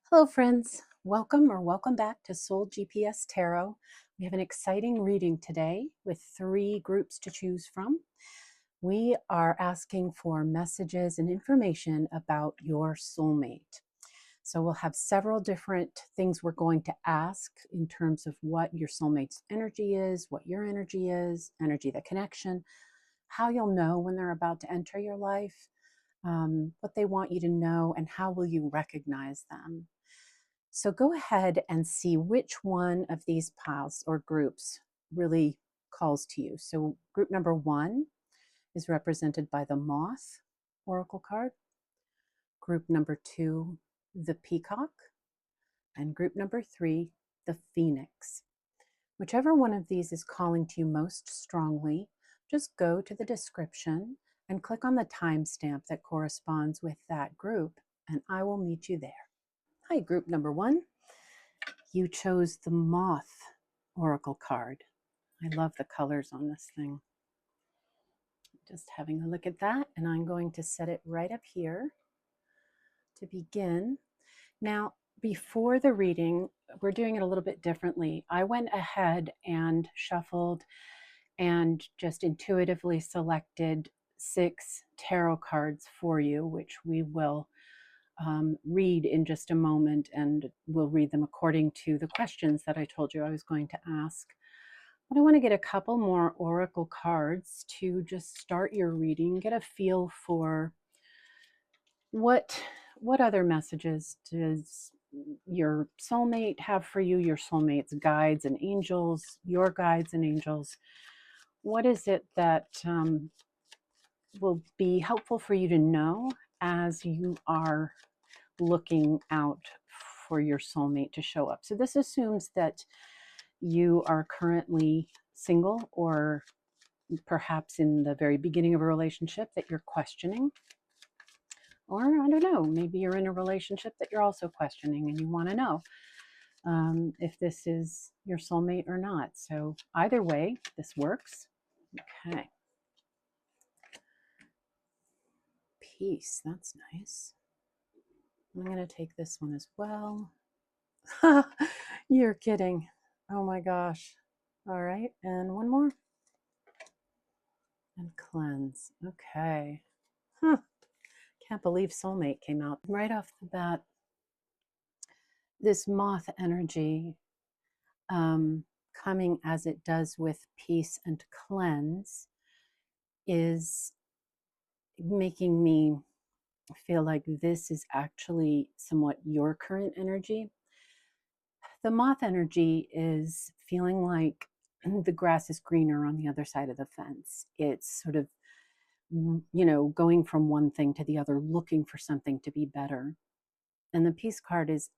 Hello, friends. Welcome back to Soul GPS Tarot. We have an exciting reading today with 3 groups to choose from. We are asking for messages and information about your soulmate. So we'll have several different things we're going to ask in terms of what your soulmate's energy is, what your energy is, energy, the connection, how you'll know when they're about to enter your life, what they want you to know, and how will you recognize them. So go ahead and see which one of these piles or groups really calls to you. So group number 1 is represented by the moth oracle card. Group number 2, the peacock. And group number 3, the phoenix. Whichever one of these is calling to you most strongly, just go to the description and click on the timestamp that corresponds with that group, and I will meet you there. Hi, group number 1. You chose the moth oracle card. I love the colors on this thing. Just having a look at that, and I'm going to set it right up here to begin. Now, before the reading, we're doing it a little bit differently. I went ahead and shuffled and just intuitively selected 6 tarot cards for you, which we will read in just a moment, and we'll read them according to the questions that I told you I was going to ask. But I want to get a couple more oracle cards to just start your reading, get a feel for what other messages does your soulmate have for you, your soulmate's guides and angels, your guides and angels. What is it that will be helpful for you to know as you are looking out for your soulmate to show up? So this assumes that you are currently single, or perhaps in the very beginning of a relationship that you're questioning. Or I don't know, maybe you're in a relationship that you're also questioning and you want to know if this is your soulmate or not. So either way, this works. Okay. Peace, that's nice. I'm going to take this one as well. You're kidding. Oh my gosh. All right, and one more. And cleanse. Okay. Can't believe soulmate came out right off the bat. This moth energy coming as it does with peace and cleanse is making me feel like this is actually somewhat your current energy. The moth energy is feeling like the grass is greener on the other side of the fence. It's sort of, going from one thing to the other, looking for something to be better. And the peace card is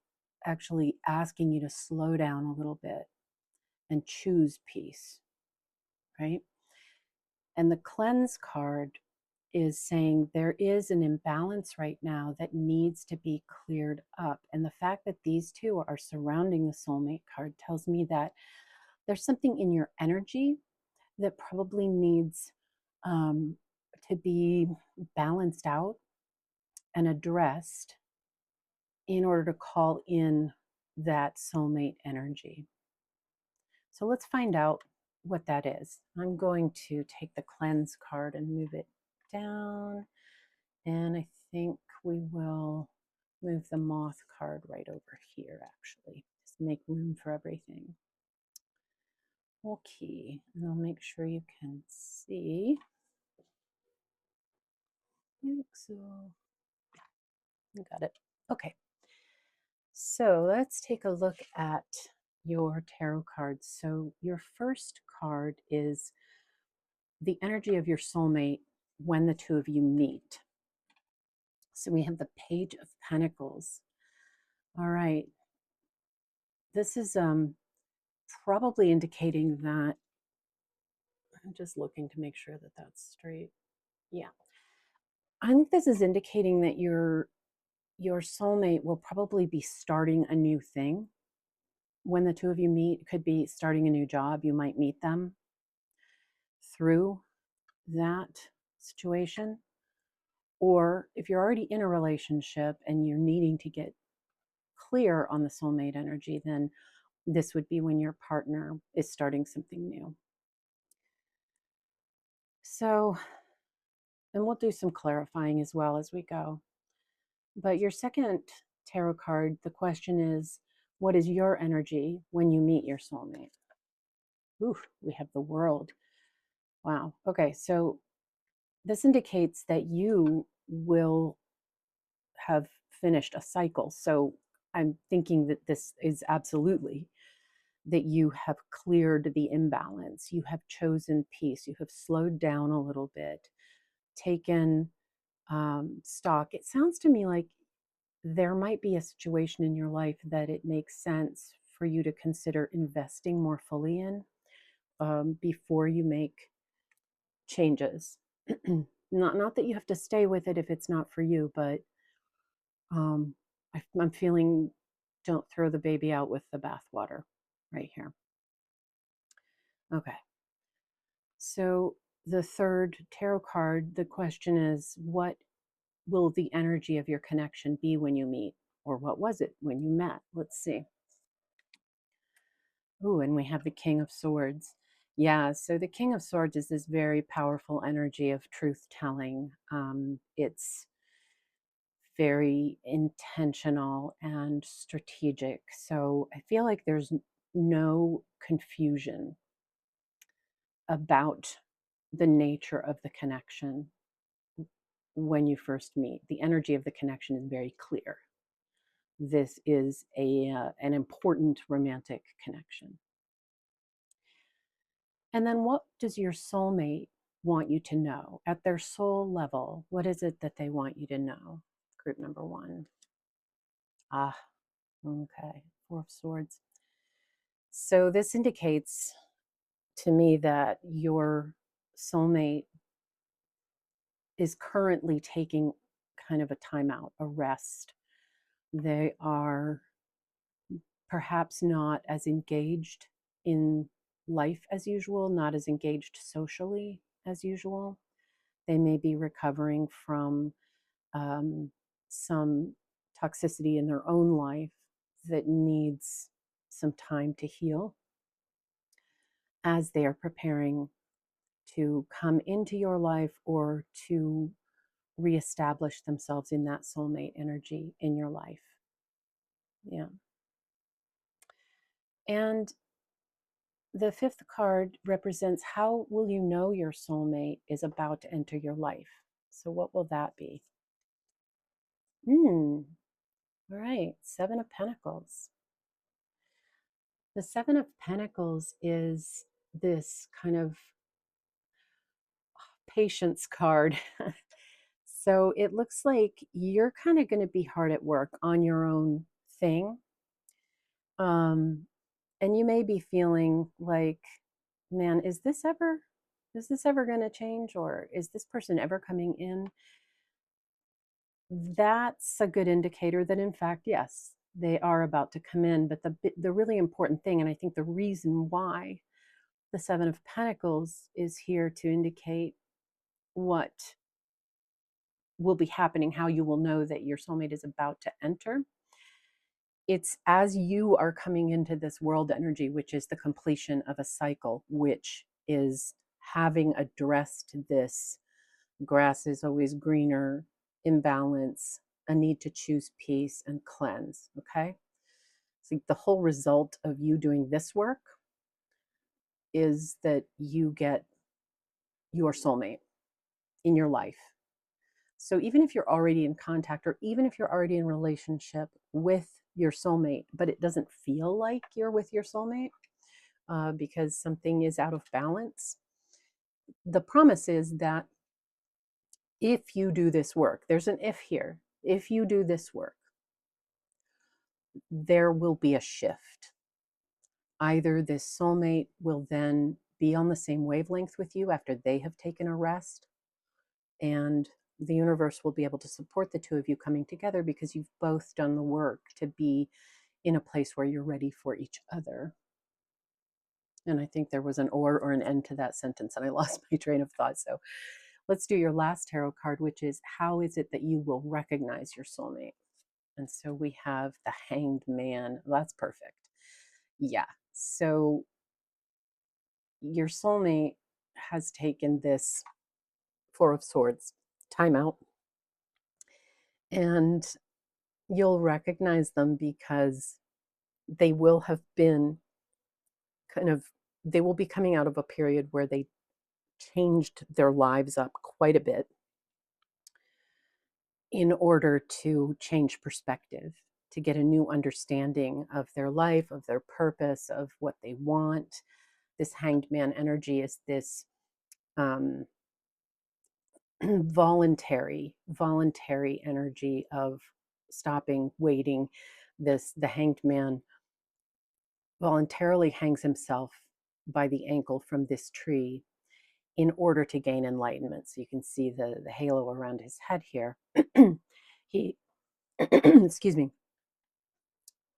actually asking you to slow down a little bit and choose peace, right? And the cleanse card is saying there is an imbalance right now that needs to be cleared up. And the fact that these two are surrounding the soulmate card tells me that there's something in your energy that probably needs to be balanced out and addressed in order to call in that soulmate energy. So let's find out what that is. I'm going to take the cleanse card and move it down. And I think we will move the moth card right over here, actually. Just make room for everything. Okay, and I'll make sure you can see. I think so. I got it. Okay. So let's take a look at your tarot cards. So your first card is the energy of your soulmate when the two of you meet. So we have the Page of Pentacles. All right. This is probably indicating that, I'm just looking to make sure that that's straight. Yeah. I think this is indicating that your soulmate will probably be starting a new thing when the two of you meet. It could be starting a new job. You might meet them through that situation. Or if you're already in a relationship and you're needing to get clear on the soulmate energy, then this would be when your partner is starting something new. So, and we'll do some clarifying as well as we go. But your second tarot card, the question is, what is your energy when you meet your soulmate? Oof, we have the World. Wow. Okay, so this indicates that you will have finished a cycle. So I'm thinking that this is absolutely that you have cleared the imbalance. You have chosen peace. You have slowed down a little bit, taken stock. It sounds to me like there might be a situation in your life that it makes sense for you to consider investing more fully in before you make changes. Not that you have to stay with it if it's not for you, but um, I'm feeling don't throw the baby out with the bathwater right here. Okay. So the third tarot card, the question is, what will the energy of your connection be when you meet? Or what was it when you met? Let's see. Ooh, and we have the King of Swords. Yeah, so the King of Swords is this very powerful energy of truth telling. It's very intentional and strategic. So I feel like there's no confusion about the nature of the connection when you first meet. The energy of the connection is very clear. This is an important romantic connection. And then what does your soulmate want you to know at their soul level? What is it that they want you to know? Group number one. Ah, okay. Four of Swords. So this indicates to me that your soulmate is currently taking kind of a timeout, a rest. They are perhaps not as engaged in life as usual, not as engaged socially as usual. They may be recovering from um, some toxicity in their own life that needs some time to heal as they are preparing to come into your life or to reestablish themselves in that soulmate energy in your life. Yeah. And the fifth card represents how will you know your soulmate is about to enter your life? So, what will that be? All right, Seven of Pentacles. The Seven of Pentacles is this kind of patience card. So it looks like you're kind of going to be hard at work on your own thing. And you may be feeling like, man, is this ever going to change? Or is this person ever coming in? That's a good indicator that, in fact, yes, they are about to come in. But the really important thing, and I think the reason why the Seven of Pentacles is here to indicate what will be happening, how you will know that your soulmate is about to enter. It's as you are coming into this world energy, which is the completion of a cycle, which is having addressed this grass is always greener, imbalance, a need to choose peace and cleanse. Okay. So the whole result of you doing this work is that you get your soulmate in your life. So even if you're already in contact, or even if you're already in relationship with your soulmate, but it doesn't feel like you're with your soulmate because something is out of balance, the promise is that if you do this work, there's an if here, if you do this work, there will be a shift. Either this soulmate will then be on the same wavelength with you after they have taken a rest, and the universe will be able to support the two of you coming together because you've both done the work to be in a place where you're ready for each other. And I think there was an or an end to that sentence, and I lost my train of thought. So let's do your last tarot card, which is how is it that you will recognize your soulmate? And so we have the Hanged Man. That's perfect. Yeah. So your soulmate has taken this Four of Swords timeout, and you'll recognize them because they will have been kind of, they will be coming out of a period where they changed their lives up quite a bit in order to change perspective, to get a new understanding of their life, of their purpose, of what they want. This Hanged Man energy is this um, voluntary energy of stopping, waiting. The Hanged Man voluntarily hangs himself by the ankle from this tree in order to gain enlightenment. So you can see the halo around his head here. He, excuse me,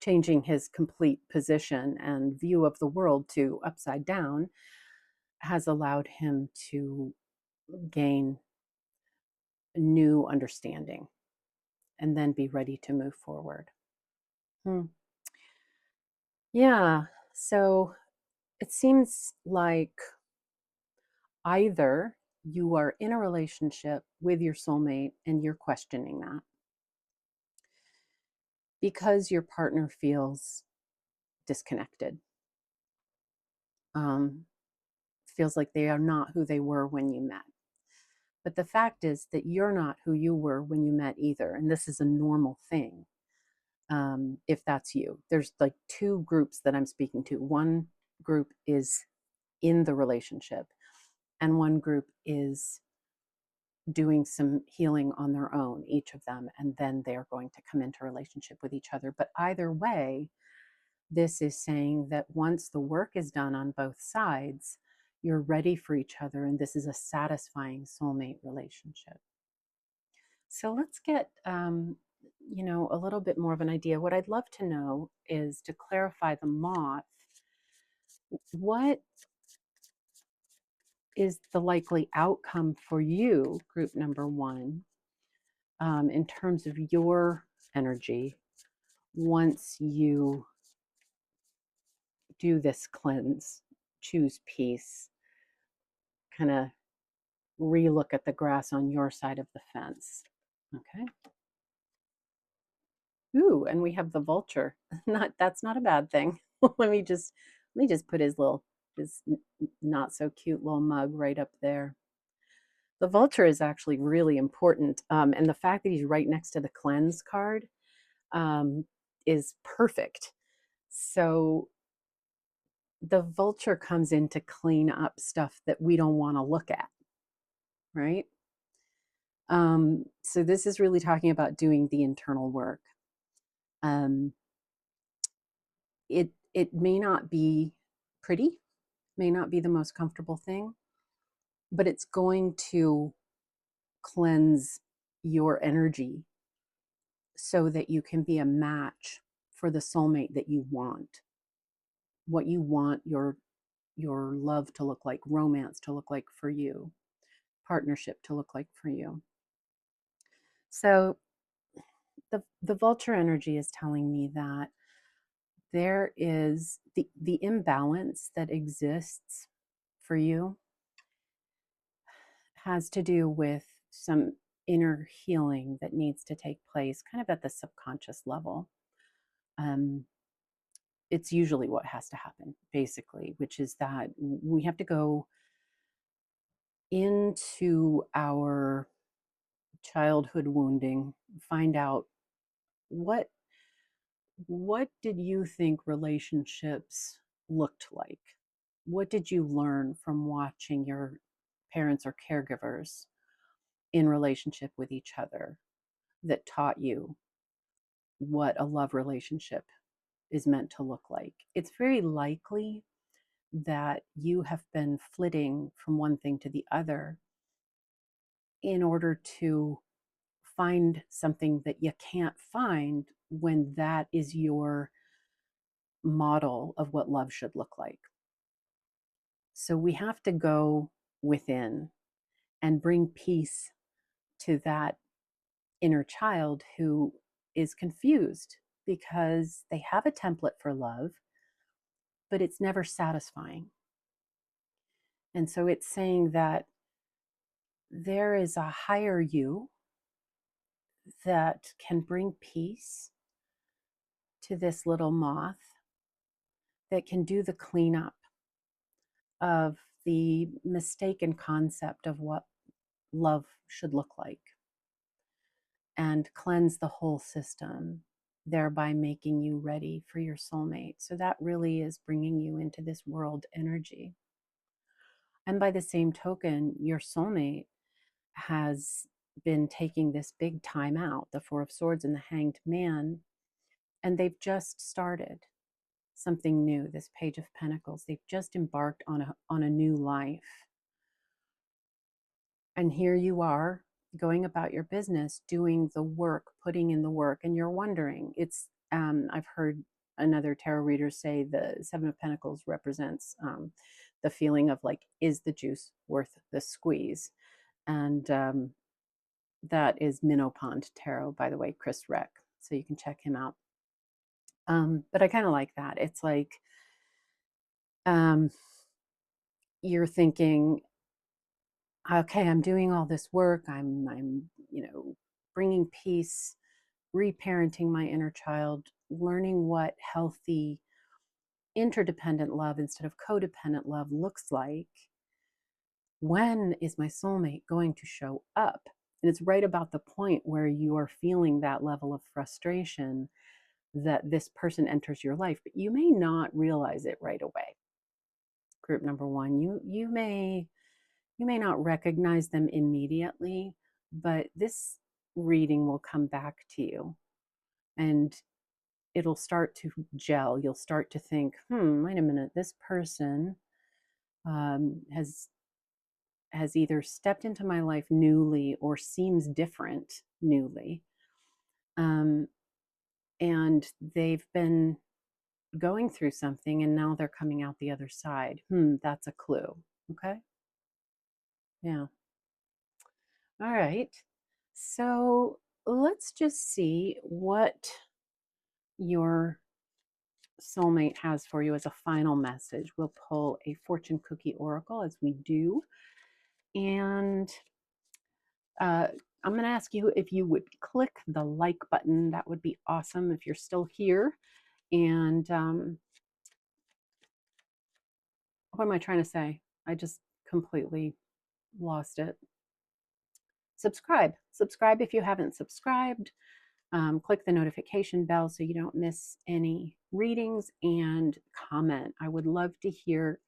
changing his complete position and view of the world to upside down has allowed him to gain new understanding and then be ready to move forward. Yeah, so it seems like either you are in a relationship with your soulmate and you're questioning that because your partner feels disconnected, um, feels like they are not who they were when you met. But the fact is that you're not who you were when you met either. And this is a normal thing, if that's you. There's like two groups that I'm speaking to. One group is in the relationship, and one group is doing some healing on their own, each of them, and then they're going to come into relationship with each other. But either way, this is saying that once the work is done on both sides, you're ready for each other, and this is a satisfying soulmate relationship. So let's get a little bit more of an idea. What I'd love to know is, to clarify the moth, what is the likely outcome for you, group number one, in terms of your energy once you do this cleanse, choose peace, kind of relook at the grass on your side of the fence. Okay. Ooh, and we have the vulture. That's not a bad thing. let me just put his not so cute little mug right up there. The vulture is actually really important, and the fact that he's right next to the cleanse card um, is perfect. So the vulture comes in to clean up stuff that we don't want to look at, right? So this is really talking about doing the internal work. Um, it may not be pretty, may not be the most comfortable thing, but it's going to cleanse your energy so that you can be a match for the soulmate that you want, what you want your love to look like, romance to look like for you, partnership to look like for you. So the vulture energy is telling me that there is the imbalance that exists for you has to do with some inner healing that needs to take place kind of at the subconscious level. Um, it's usually what has to happen, basically, which is that we have to go into our childhood wounding, find out what what did you think relationships looked like? What did you learn from watching your parents or caregivers in relationship with each other that taught you what a love relationship is meant to look like? It's very likely that you have been flitting from one thing to the other in order to find something that you can't find when that is your model of what love should look like. So we have to go within and bring peace to that inner child who is confused because they have a template for love, but it's never satisfying. And so it's saying that there is a higher you that can bring peace to this little moth, that can do the cleanup of the mistaken concept of what love should look like and cleanse the whole system, thereby making you ready for your soulmate. So that really is bringing you into this world energy. And by the same token, your soulmate has been taking this big time out, the Four of Swords and the Hanged Man, and they've just started something new, this Page of Pentacles. They've just embarked on a new life. And here you are going about your business, doing the work, putting in the work, and you're wondering, I've heard another tarot reader say the Seven of Pentacles represents the feeling of like, is the juice worth the squeeze? And that is Minnow Pond Tarot, by the way, Chris Reck. So you can check him out. But I kind of like that. It's like you're thinking, okay, I'm doing all this work. I'm bringing peace, reparenting my inner child, learning what healthy interdependent love instead of codependent love looks like. When is my soulmate going to show up? And it's right about the point where you are feeling that level of frustration that this person enters your life, but you may not realize it right away. Group number one, you may not recognize them immediately, but this reading will come back to you and it'll start to gel. You'll start to think, wait a minute, this person has either stepped into my life newly or seems different newly. And they've been going through something and now they're coming out the other side. That's a clue. Okay. Yeah. All right. So let's just see what your soulmate has for you as a final message. We'll pull a fortune cookie oracle as we do. And I'm going to ask you if you would click the like button. That would be awesome if you're still here. And what am I trying to say? I just completely lost it. Subscribe if you haven't subscribed. Click the notification bell so you don't miss any readings, and comment. I would love to hear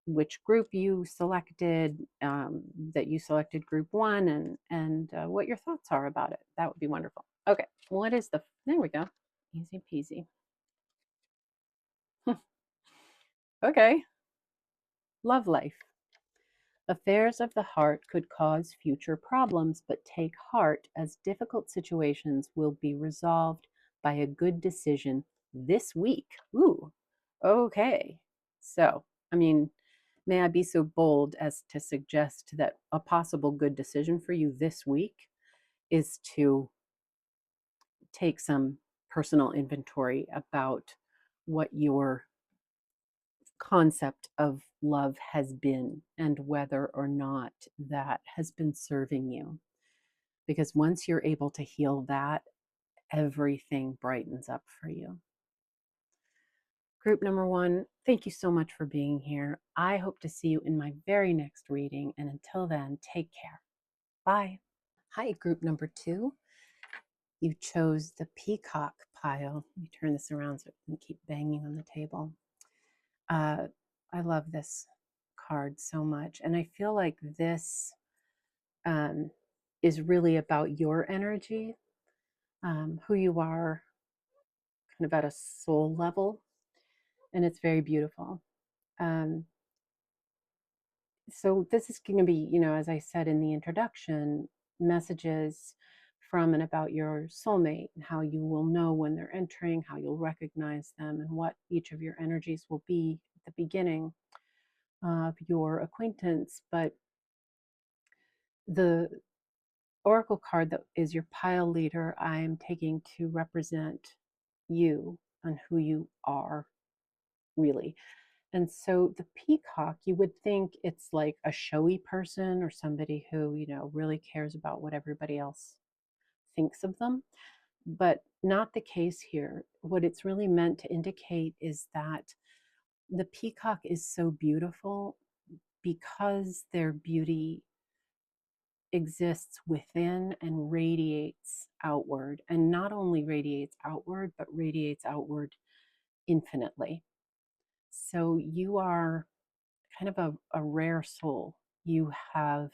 which group you selected, that you selected group one, and what your thoughts are about it. That would be wonderful. Okay, what is there we go. Easy peasy. Okay, love life. Affairs of the heart could cause future problems, but take heart, as difficult situations will be resolved by a good decision this week. Ooh, okay. So, I mean, may I be so bold as to suggest that a possible good decision for you this week is to take some personal inventory about what your concept of love has been and whether or not that has been serving you. Because once you're able to heal that, everything brightens up for you. Group number one, thank you so much for being here. I hope to see you in my very next reading. And until then, take care. Bye. Hi, group number two. You chose the peacock pile. Let me turn this around so it can keep banging on the table. I love this card so much. And I feel like this is really about your energy, who you are kind of at a soul level. And it's very beautiful. So this is going to be, as I said in the introduction, messages from and about your soulmate, and how you will know when they're entering, how you'll recognize them, and what each of your energies will be at the beginning of your acquaintance. But the oracle card that is your pile leader, I'm taking to represent you and who you are really. And so the peacock, you would think it's like a showy person or somebody who, really cares about what everybody else thinks of them, but not the case here. What it's really meant to indicate is that the peacock is so beautiful because their beauty exists within and radiates outward, and not only radiates outward, but radiates outward infinitely. So you are kind of a rare soul. You have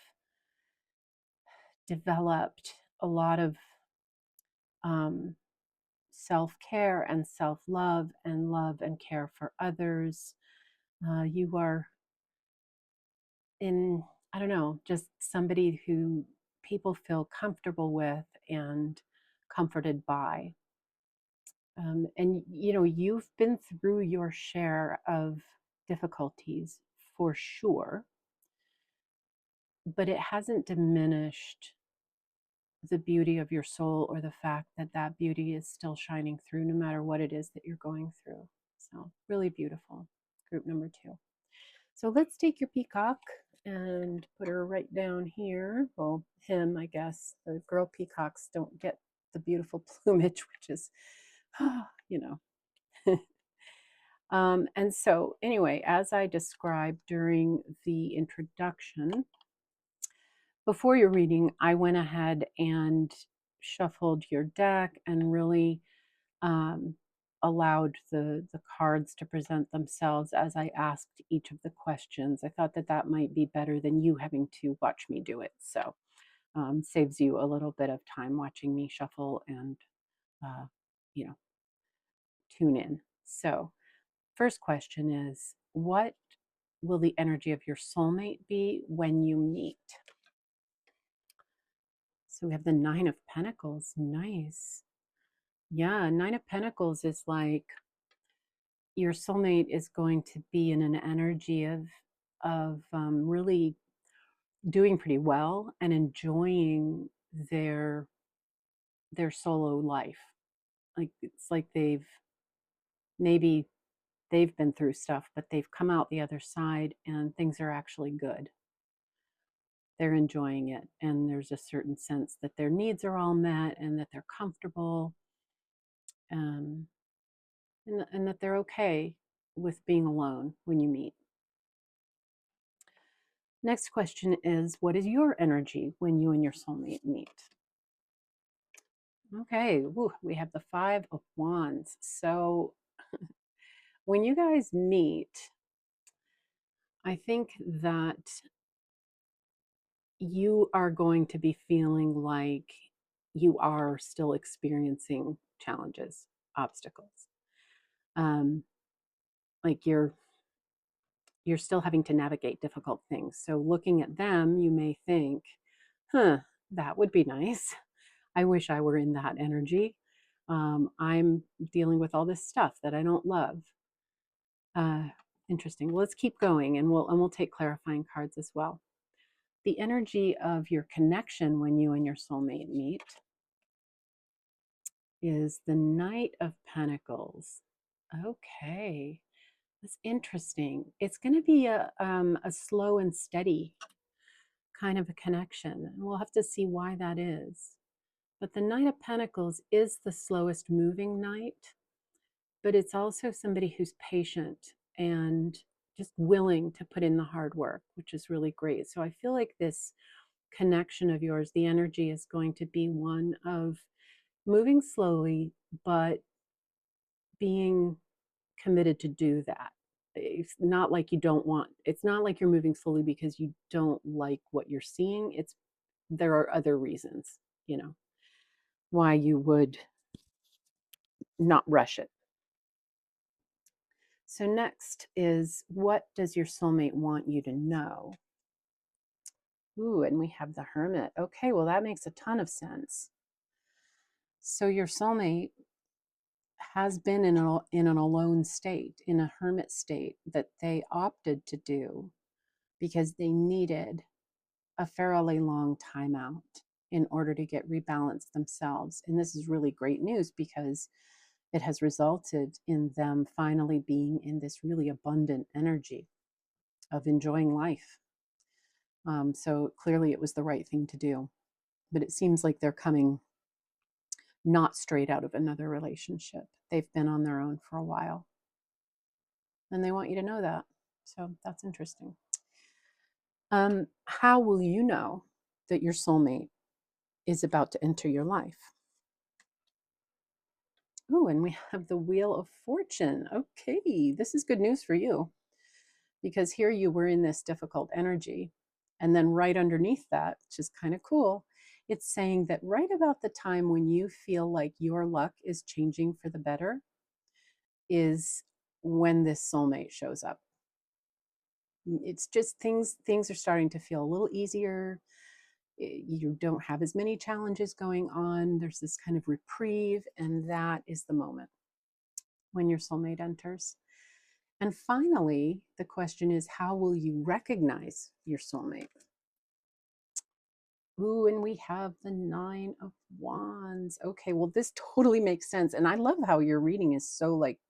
developed a lot of um, self care and self love and care for others. You are in, I don't know, just somebody who people feel comfortable with and comforted by. And you've been through your share of difficulties for sure, but it hasn't diminished the beauty of your soul or the fact that that beauty is still shining through no matter what it is that you're going through. So, really beautiful. Group number 2. So, let's take your peacock and put her right down here. Well, him, I guess. The girl peacocks don't get the beautiful plumage, which is, you know. And so, anyway, as I described during the introduction, before your reading, I went ahead and shuffled your deck and really um, allowed the cards to present themselves as I asked each of the questions. I thought that that might be better than you having to watch me do it. So, saves you a little bit of time watching me shuffle and, uh, you know, tune in. So, first question is, what will the energy of your soulmate be when you meet? So we have the Nine of Pentacles. Nice. Yeah, Nine of Pentacles is like your soulmate is going to be in an energy of really doing pretty well and enjoying their solo life. Like it's like maybe they've been through stuff, but they've come out the other side and things are actually good. They're enjoying it, and there's a certain sense that their needs are all met and that they're comfortable. Um, and that they're okay with being alone when you meet. Next question is, what is your energy when you and your soulmate meet? Okay, we have the Five of Wands. So when you guys meet, I think that you are going to be feeling like you are still experiencing challenges, obstacles. Like you're still having to navigate difficult things. So looking at them, you may think, that would be nice. I wish I were in that energy. I'm dealing with all this stuff that I don't love. Interesting. Well, let's keep going, and we'll take clarifying cards as well. The energy of your connection when you and your soulmate meet is the Knight of Pentacles. Okay, that's interesting. It's going to be a slow and steady kind of a connection. And we'll have to see why that is. But the Knight of Pentacles is the slowest moving knight, but it's also somebody who's patient and just willing to put in the hard work, which is really great. So I feel like this connection of yours, the energy is going to be one of moving slowly, but being committed to do that. It's not like you don't want, it's not like you're moving slowly because you don't like what you're seeing. There are other reasons, why you would not rush it. So next is, what does your soulmate want you to know? Ooh, and we have the Hermit. Okay, well, that makes a ton of sense. So your soulmate has been in an alone state, in a hermit state that they opted to do because they needed a fairly long time out. in order to get rebalanced themselves. And this is really great news because it has resulted in them finally being in this really abundant energy of enjoying life. So clearly it was the right thing to do. But it seems like they're coming not straight out of another relationship. They've been on their own for a while. And they want you to know that. So that's interesting. How will you know that your soulmate is about to enter your life? Oh, and we have the Wheel of Fortune. Okay, this is good news for you because here you were in this difficult energy. And then right underneath that, which is kind of cool, it's saying that right about the time when you feel like your luck is changing for the better is when this soulmate shows up. It's just things are starting to feel a little easier. You don't have as many challenges going on. There's this kind of reprieve, and that is the moment when your soulmate enters. And finally, the question is, how will you recognize your soulmate? Ooh, and we have the Nine of Wands. Okay, well, this totally makes sense. And I love how your reading is so like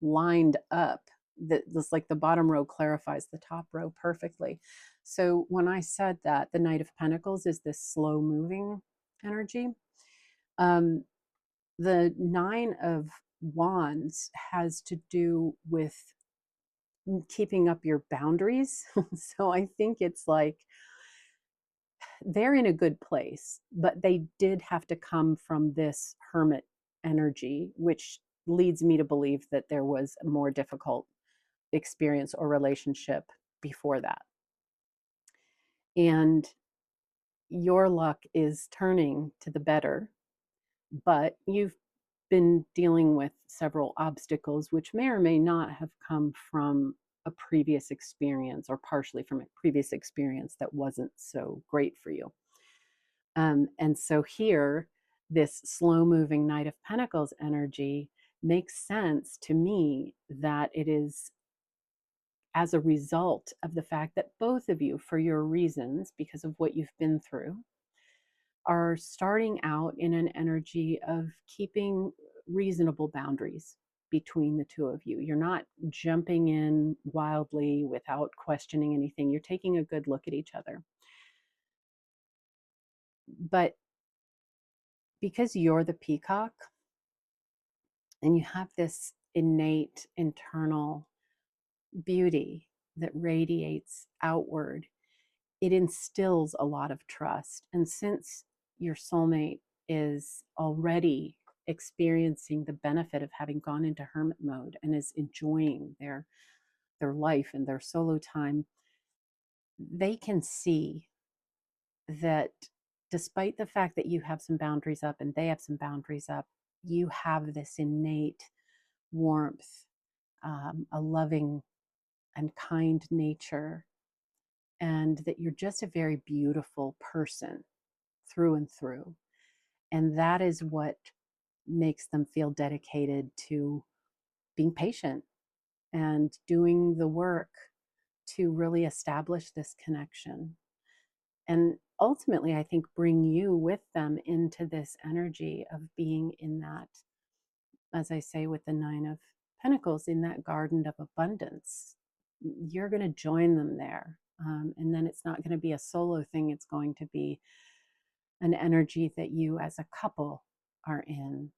lined up that this, like, the bottom row clarifies the top row perfectly. So when I said that the Knight of Pentacles is this slow moving energy, um, the Nine of Wands has to do with keeping up your boundaries. So I think it's like they're in a good place, but they did have to come from this hermit energy, which leads me to believe that there was a more difficult experience or relationship before that. And your luck is turning to the better, but you've been dealing with several obstacles, which may or may not have come from a previous experience or partially from a previous experience that wasn't so great for you. And so here, this slow moving Knight of Pentacles energy makes sense to me that it is as a result of the fact that both of you, for your reasons, because of what you've been through, are starting out in an energy of keeping reasonable boundaries between the two of you. You're not jumping in wildly without questioning anything. You're taking a good look at each other. But because you're the peacock and you have this innate internal beauty that radiates outward, it instills a lot of trust. And since your soulmate is already experiencing the benefit of having gone into hermit mode and is enjoying their life and their solo time, they can see that despite the fact that you have some boundaries up and they have some boundaries up, you have this innate warmth, a loving and kind nature, and that you're just a very beautiful person through and through. And that is what makes them feel dedicated to being patient and doing the work to really establish this connection. And ultimately, I think bring you with them into this energy of being in that, as I say with the Nine of Pentacles, in that garden of abundance. You're going to join them there. And then it's not going to be a solo thing, it's going to be an energy that you as a couple are in.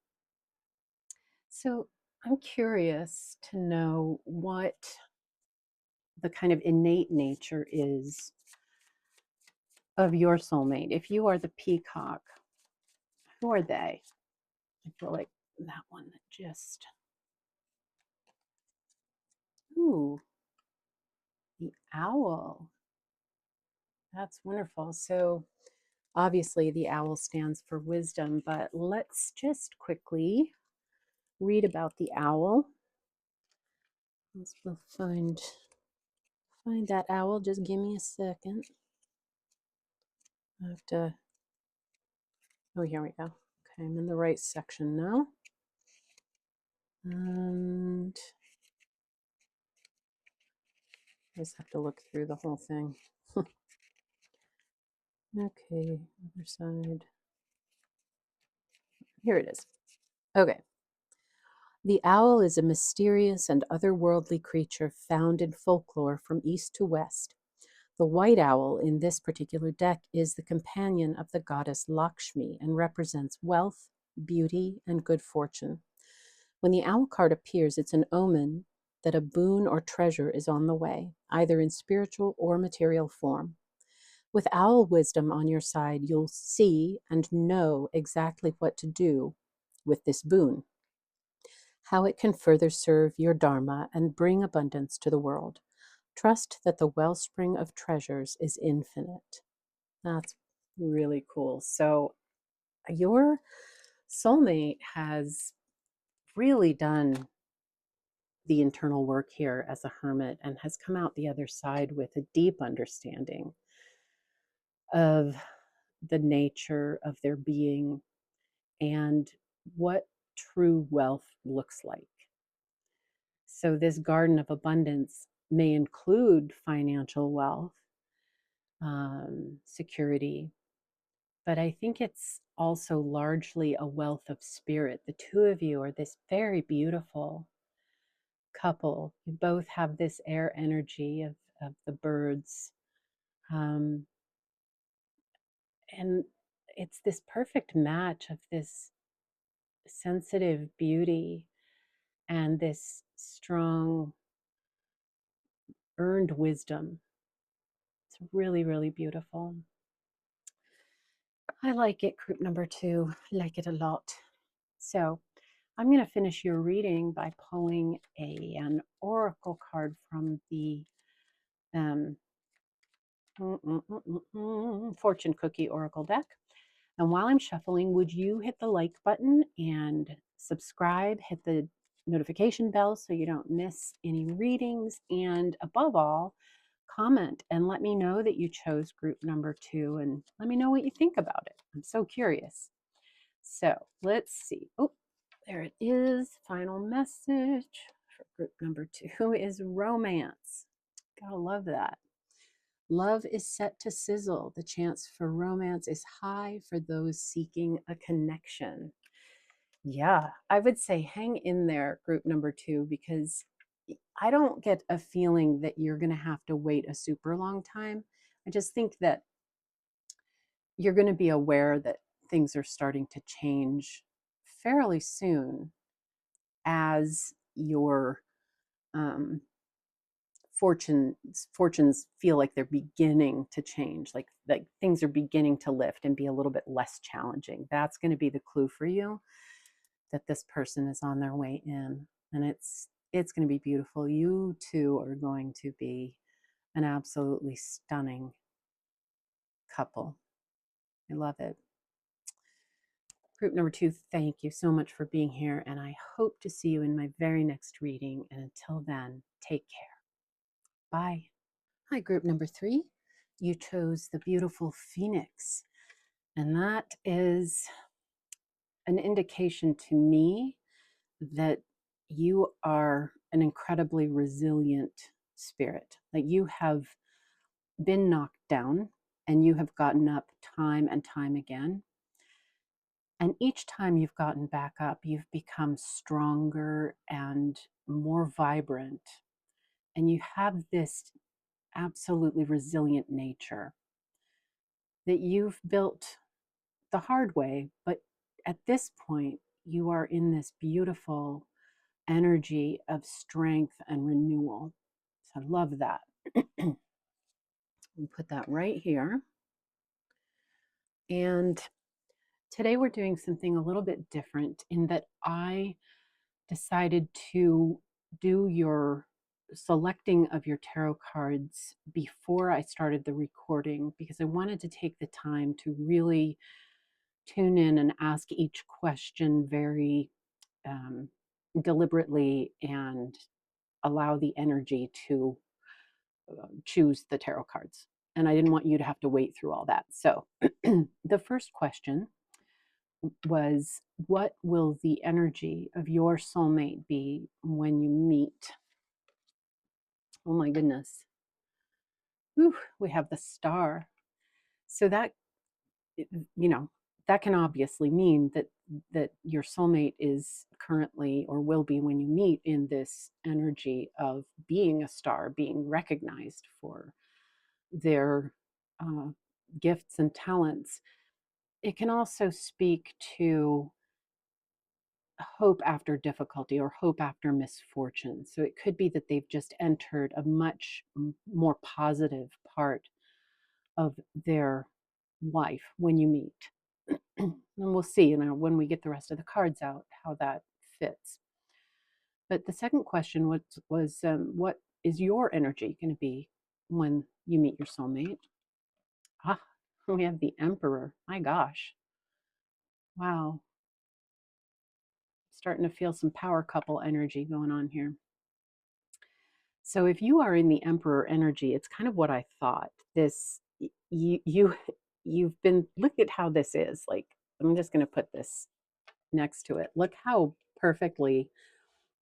So I'm curious to know what the kind of innate nature is of your soulmate. If you are the peacock, who are they? I feel like that one that just, ooh, the owl. That's wonderful. So obviously the owl stands for wisdom, but let's just quickly read about the owl. Let's find that owl. Just give me a second. I have to, oh, here we go. Okay, I'm in the right section now. And I just have to look through the whole thing. Okay, other side. Here it is. Okay. The owl is a mysterious and otherworldly creature found in folklore from east to west. The white owl in this particular deck is the companion of the goddess Lakshmi and represents wealth, beauty, and good fortune. When the owl card appears, it's an omen that a boon or treasure is on the way, either in spiritual or material form. With owl wisdom on your side, you'll see and know exactly what to do with this boon, how it can further serve your dharma and bring abundance to the world. Trust that the wellspring of treasures is infinite. That's really cool. So, your soulmate has really done the internal work here as a hermit and has come out the other side with a deep understanding of the nature of their being and what true wealth looks like. So, this garden of abundance may include financial wealth, security, but I think it's also largely a wealth of spirit. The two of you are this very beautiful couple. You both have this air energy of the birds. Um, and it's this perfect match of this sensitive beauty and this strong earned wisdom. It's really, really beautiful. I like it, group number 2. I like it a lot. So I'm going to finish your reading by pulling an oracle card from the um, fortune cookie oracle deck. And while I'm shuffling, would you hit the like button and subscribe, hit the notification bell so you don't miss any readings, and above all, comment and let me know that you chose group number 2 and let me know what you think about it. I'm so curious. So let's see. Oh, there it is. Final message for group number 2 is romance. Gotta love that. Love is set to sizzle. The chance for romance is high for those seeking a connection. Yeah, I would say hang in there, group number 2, because I don't get a feeling that you're going to have to wait a super long time. I just think that you're going to be aware that things are starting to change fairly soon as your um, fortunes feel like they're beginning to change, like things are beginning to lift and be a little bit less challenging. That's going to be the clue for you that this person is on their way in, and it's going to be beautiful. You two are going to be an absolutely stunning couple. I love it. Group number 2, thank you so much for being here, and I hope to see you in my very next reading. And until then, take care. Bye. Hi, group number 3. You chose the beautiful phoenix, and that is an indication to me that you are an incredibly resilient spirit. Like you have been knocked down and you have gotten up time and time again. And each time you've gotten back up, you've become stronger and more vibrant. And you have this absolutely resilient nature that you've built the hard way. But at this point, you are in this beautiful energy of strength and renewal. So I love that. We put that right here. And today we're doing something a little bit different in that I decided to do your selecting of your tarot cards before I started the recording because I wanted to take the time to really tune in and ask each question very deliberately and allow the energy to choose the tarot cards. And I didn't want you to have to wait through all that. So the first question was, what will the energy of your soulmate be when you meet? Oh my goodness. Whew, we have the star. So that you know, that can obviously mean that your soulmate is currently or will be when you meet in this energy of being a star, being recognized for their uh, gifts and talents. It can also speak to hope after difficulty or hope after misfortune. So it could be that they've just entered a much more positive part of their life when you meet. And we'll see, when we get the rest of the cards out, how that fits. But the second question was what is your energy going to be when you meet your soulmate? Ah, we have the Emperor. My gosh. Wow. Starting to feel some power couple energy going on here. So if you are in the Emperor energy, it's kind of what I thought. This you've been, look at how this is. Like, I'm just going to put this next to it. Look how perfectly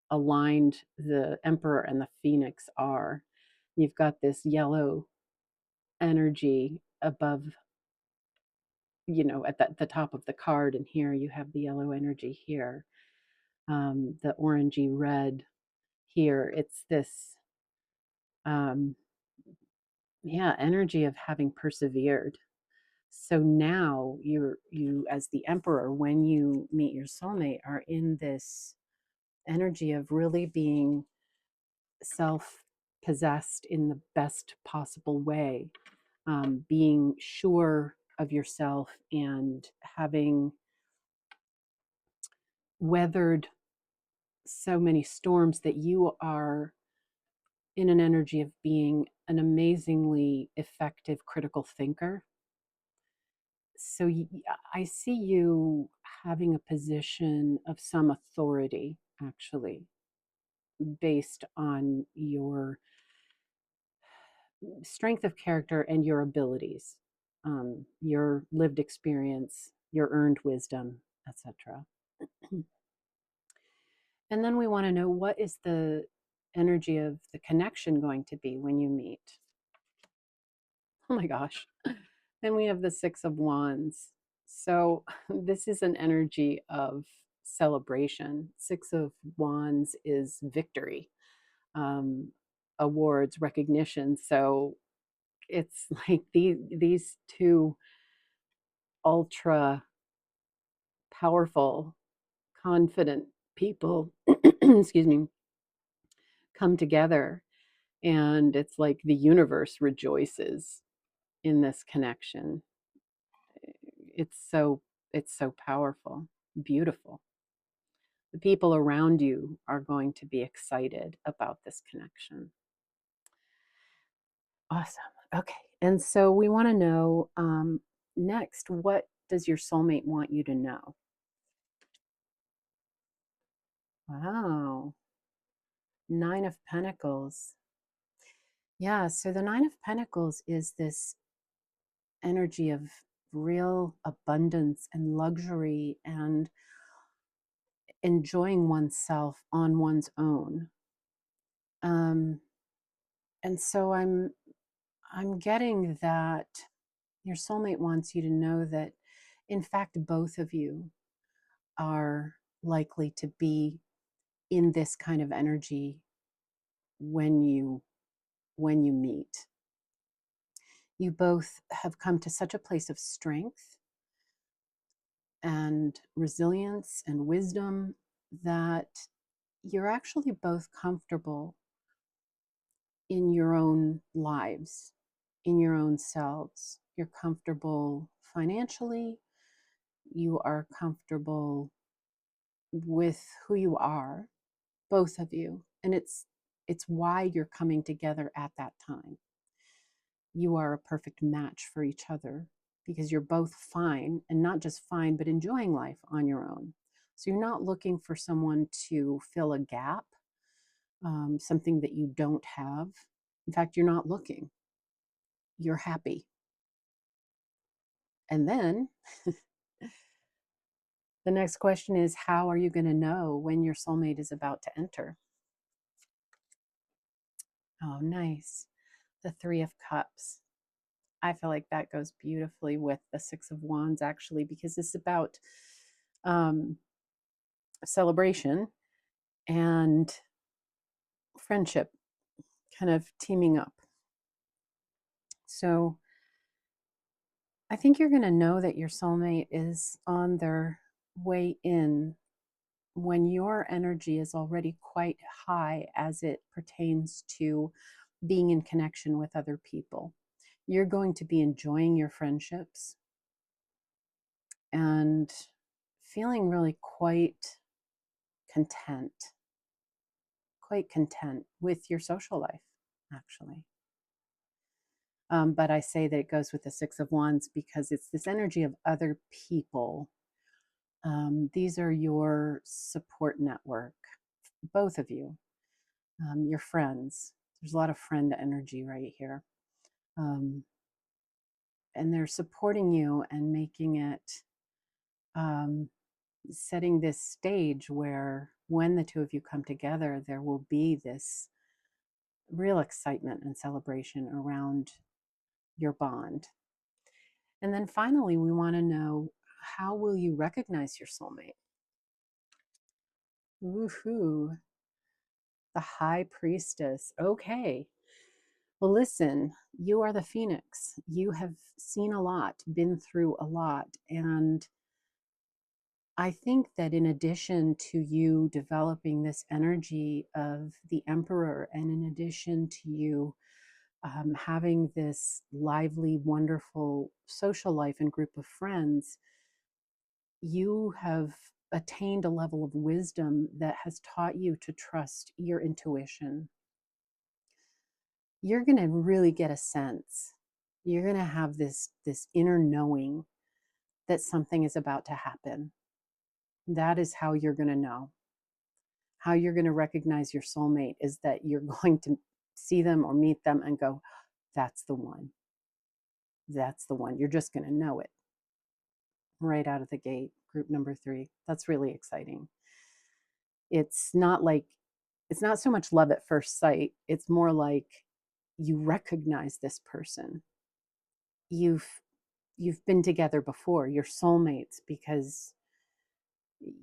aligned the Emperor and the Phoenix are. You've got this yellow energy above, at the top of the card, and here you have the yellow energy here, the orangey red here. It's this, um, yeah, energy of having persevered. So now you as the Emperor, when you meet your soulmate, are in this energy of really being self possessed in the best possible way, being sure of yourself and having weathered so many storms that you are in an energy of being an amazingly effective critical thinker. So I see you having a position of some authority, actually, based on your strength of character and your abilities, your lived experience, your earned wisdom, etc. And then we want to know, what is the energy of the connection going to be when you meet? Oh my gosh. Then we have the Six of Wands. So this is an energy of celebration. Six of Wands is victory, um, awards, recognition. So it's like these two ultra powerful, confident people, excuse me, come together, and it's like the universe rejoices in this connection. It's so powerful, beautiful. The people around you are going to be excited about this connection. Awesome. Okay. And so we want to know, next, what does your soulmate want you to know? Wow. Nine of Pentacles. Yeah. So the Nine of Pentacles is this energy of real abundance and luxury and enjoying oneself on one's own. Um, and so I'm getting that your soulmate wants you to know that, in fact, both of you are likely to be in this kind of energy when you meet. You both have come to such a place of strength and resilience and wisdom that you're actually both comfortable in your own lives, in your own selves. You're comfortable financially, you are comfortable with who you are, both of you. And it's why you're coming together at that time. You are a perfect match for each other because you're both fine, and not just fine, but enjoying life on your own. So you're not looking for someone to fill a gap, something that you don't have. In fact, you're not looking, you're happy. And then the next question is, how are you going to know when your soulmate is about to enter? Oh, nice. The Three of Cups. I feel like that goes beautifully with the Six of Wands, actually, because it's about um, celebration and friendship kind of teaming up. So I think you're going to know that your soulmate is on their way in when your energy is already quite high as it pertains to being in connection with other people. You're going to be enjoying your friendships and feeling really content, quite content with your social life, actually. But I say that it goes with the Six of Wands because it's this energy of other people. These are your support network, both of you, your friends. There's a lot of friend energy right here. Um, and they're supporting you and making it, setting this stage where when the two of you come together, there will be this real excitement and celebration around your bond. And then finally, we want to know, how will you recognize your soulmate? Woohoo, the High Priestess. Okay. Well, listen, you are the Phoenix. You have seen a lot, been through a lot. And I think that in addition to you developing this energy of the Emperor, and in addition to you having this lively, wonderful social life and group of friends, you have attained a level of wisdom that has taught you to trust your intuition. You're going to really get a sense. You're going to have this inner knowing that something is about to happen. That is how you're going to know. How you're going to recognize your soulmate is that you're going to see them or meet them and go, that's the one. That's the one. You're just going to know it right out of the gate. Group number 3. That's really exciting. It's not like, it's not so much love at first sight. It's more like you recognize this person. You've been together before. You're soulmates because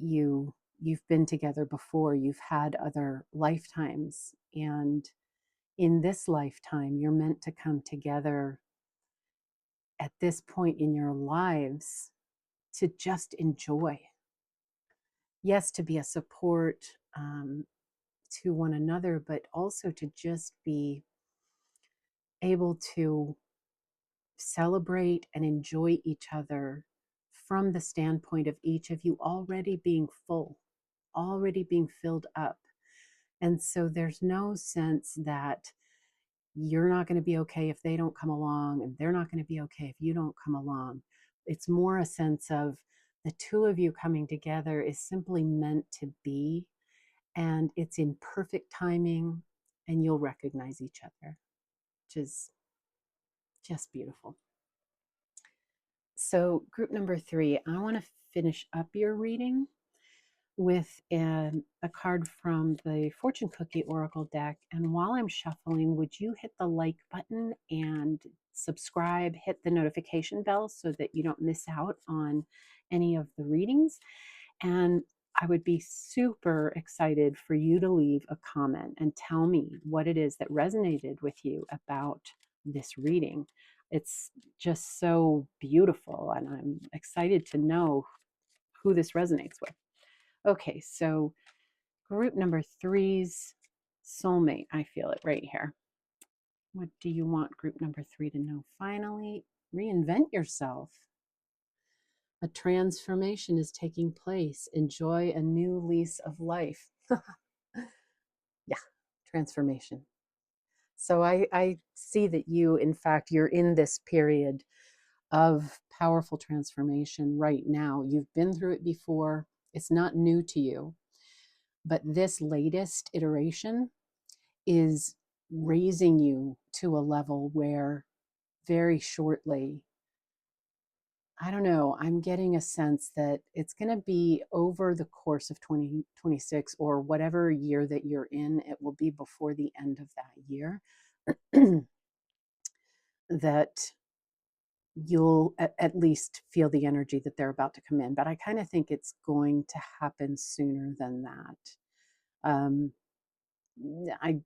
you've been together before. You've had other lifetimes, and in this lifetime you're meant to come together at this point in your lives to just enjoy. Yes, to be a support to one another, but also to just be able to celebrate and enjoy each other from the standpoint of each of you already being full, already being filled up. And so there's no sense that you're not going to be okay if they don't come along, and they're not going to be okay if you don't come along. It's more a sense of the two of you coming together is simply meant to be, and it's in perfect timing, and you'll recognize each other, which is just beautiful. So, group number 3, I want to finish up your reading with a card from the Fortune Cookie Oracle deck. And while I'm shuffling, would you hit the like button and subscribe, hit the notification bell so that you don't miss out on any of the readings? And I would be super excited for you to leave a comment and tell me what it is that resonated with you about this reading. It's just so beautiful, and I'm excited to know who this resonates with. Okay, so group number 3's soulmate. I feel it right here. What do you want group number 3 to know? Finally, reinvent yourself. A transformation is taking place. Enjoy a new lease of life. Yeah, transformation. So I see that you, in fact, you're in this period of powerful transformation right now. You've been through it before. It's not new to you. But this latest iteration is raising you to a level where very shortly, I don't know, I'm getting a sense that it's going to be over the course of 2026, or whatever year that you're in, it will be before the end of that year, that you'll at least feel the energy that they're about to come in. But I kind of think it's going to happen sooner than that. Um, I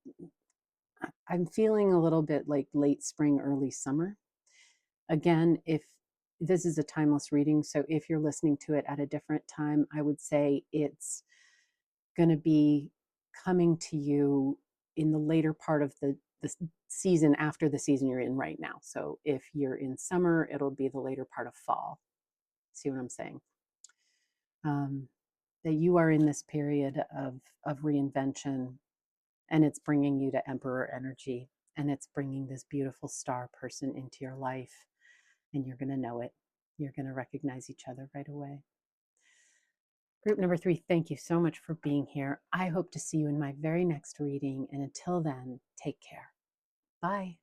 I'm feeling a little bit like late spring, early summer. Again, if this is a timeless reading, so if you're listening to it at a different time, I would say it's going to be coming to you in the later part of the season after the season you're in right now. So if you're in summer, it'll be the later part of fall. See what I'm saying? That you are in this period of reinvention, and it's bringing you to Emperor energy, and it's bringing this beautiful star person into your life, and you're going to know it. You're going to recognize each other right away. Group number 3, thank you so much for being here. I hope to see you in my very next reading, and until then, take care. Bye.